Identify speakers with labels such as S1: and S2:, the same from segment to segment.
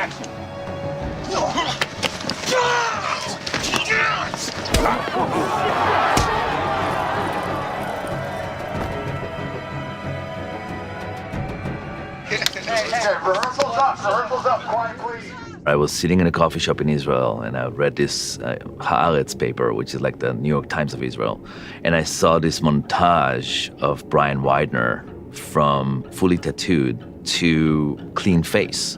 S1: action.
S2: Hey, rehearsal's up, quiet please.
S3: I was sitting in a coffee shop in Israel, and I read this Haaretz paper, which is like the New York Times of Israel. And I saw this montage of Brian Widener from fully tattooed to clean face.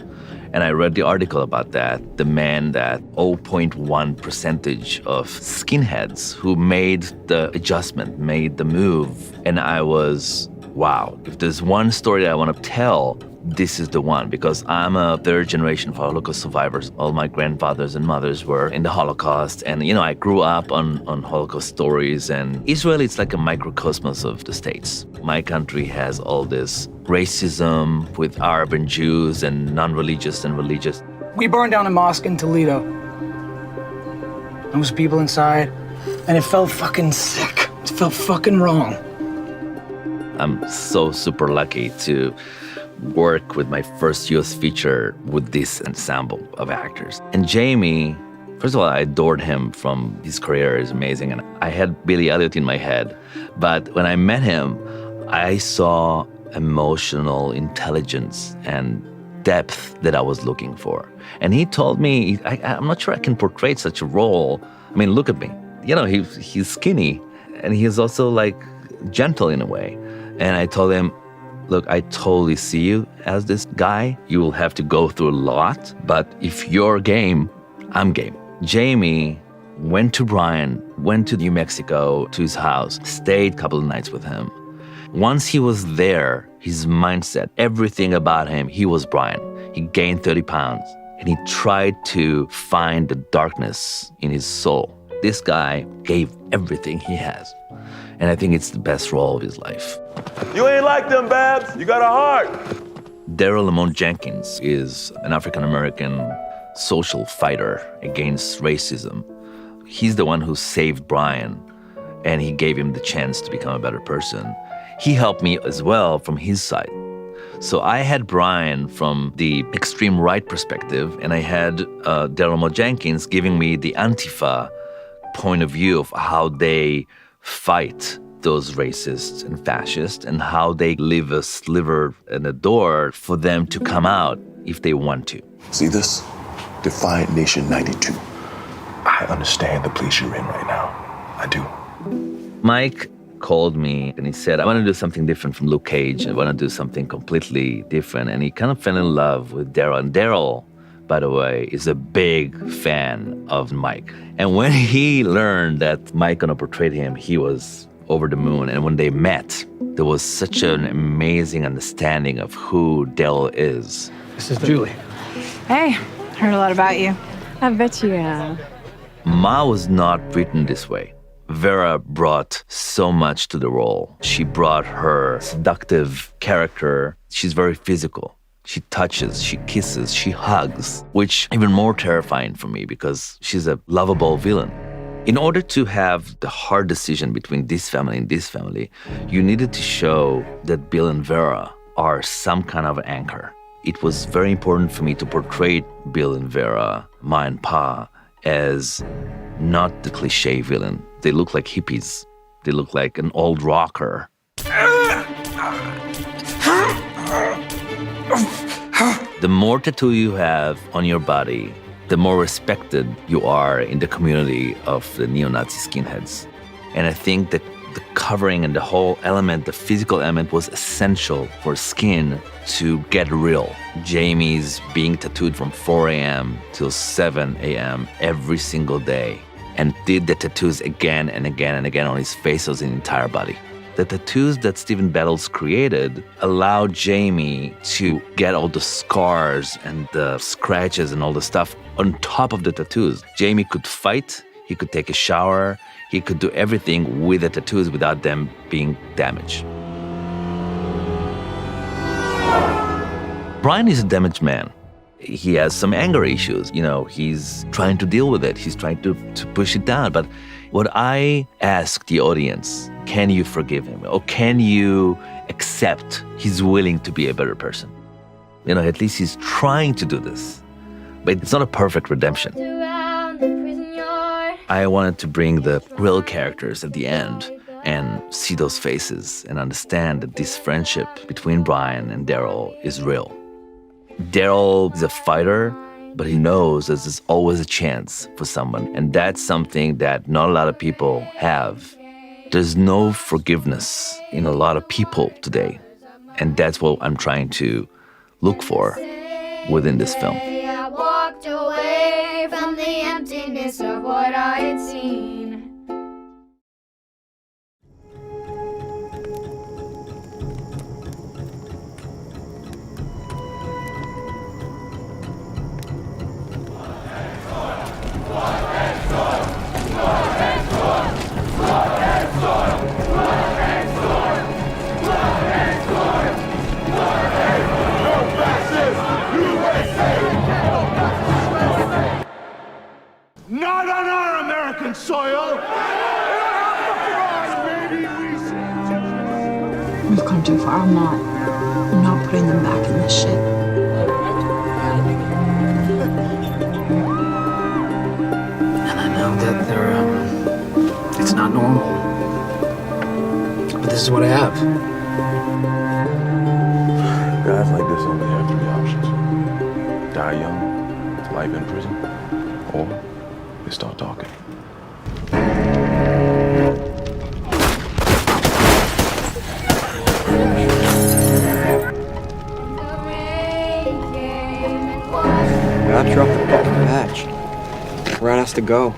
S3: And I read the article about that, the man that 0.1% of skinheads who made the adjustment, made the move. And I was, wow, if there's one story that I want to tell, this is the one, because I'm a third generation of Holocaust survivors. All my grandfathers and mothers were in the Holocaust. And, you know, I grew up on Holocaust stories. And Israel, it's like a microcosmos of the States. My country has all this racism with Arab and Jews and non-religious and religious.
S4: We burned down a mosque in Toledo. There was people inside, and it felt fucking sick. It felt fucking wrong.
S3: I'm so super lucky to work with my first US feature with this ensemble of actors. And Jamie, first of all, I adored him from his career is amazing. And I had Billy Elliot in my head. But when I met him, I saw emotional intelligence and depth that I was looking for. And he told me, I'm not sure I can portray such a role. I mean, look at me. You know, he's skinny and he's also like gentle in a way. And I told him, look, I totally see you as this guy. You will have to go through a lot, but if you're game, I'm game. Jamie went to Brian, went to New Mexico to his house, stayed a couple of nights with him. Once he was there, his mindset, everything about him, he was Brian. He gained 30 pounds and he tried to find the darkness in his soul. This guy gave everything he has. And I think it's the best role of his life.
S5: You ain't like them, Babs. You got a heart.
S3: Daryl Lamont Jenkins is an African-American social fighter against racism. He's the one who saved Brian, and he gave him the chance to become a better person. He helped me as well from his side. So I had Brian from the extreme right perspective, and I had Daryl Lamont Jenkins giving me the Antifa point of view of how they fight those racists and fascists and how they leave a sliver and a door for them to come out if they want to.
S6: See this? Defiant Nation 92. I understand the place you're in right now. I do.
S3: Mike called me and he said, I want to do something different from Luke Cage. I want to do something completely different. And he kind of fell in love with Daryl. And Daryl, by the way, is a big fan of Mike. And when he learned that Mike gonna portray him, he was over the moon. And when they met, there was such an amazing understanding of who Daryl is.
S4: This is Julie.
S7: Hey, heard a lot about you. I bet you have.
S3: Ma was not written this way. Vera brought so much to the role. She brought her seductive character. She's very physical. She touches, she kisses, she hugs, which even more terrifying for me because she's a lovable villain. In order to have the hard decision between this family and this family, you needed to show that Bill and Vera are some kind of anchor. It was very important for me to portray Bill and Vera, Ma and Pa, as not the cliche villain. They look like hippies. They look like an old rocker. The more tattoo you have on your body, the more respected you are in the community of the neo-Nazi skinheads. And I think that the covering and the whole element, the physical element, was essential for skin to get real. Jamie's being tattooed from 4 a.m. till 7 a.m. every single day and did the tattoos again and again and again on his face, on his entire body. The tattoos that Stephen Battles created allowed Jamie to get all the scars and the scratches and all the stuff on top of the tattoos. Jamie could fight, he could take a shower, he could do everything with the tattoos without them being damaged. Brian is a damaged man. He has some anger issues. You know, he's trying to deal with it. He's trying to push it down. But what I ask the audience, can you forgive him? Or can you accept he's willing to be a better person? You know, at least he's trying to do this. But it's not a perfect redemption. I wanted to bring the real characters at the end and see those faces and understand that this friendship between Brian and Daryl is real. Daryl is a fighter, but he knows that there's always a chance for someone. And that's something that not a lot of people have. There's no forgiveness in a lot of people today. And that's what I'm trying to look for within this film.
S1: I walked away from the emptiness of what I had seen.
S2: Not on our American soil!
S8: We've come too far. I'm not putting them back in this shit.
S4: And I know that it's not normal. But this is what I have.
S6: Guys like this only have three options: die young, life in prison, or they start talking.
S9: God dropped the fucking match. Rat has to go.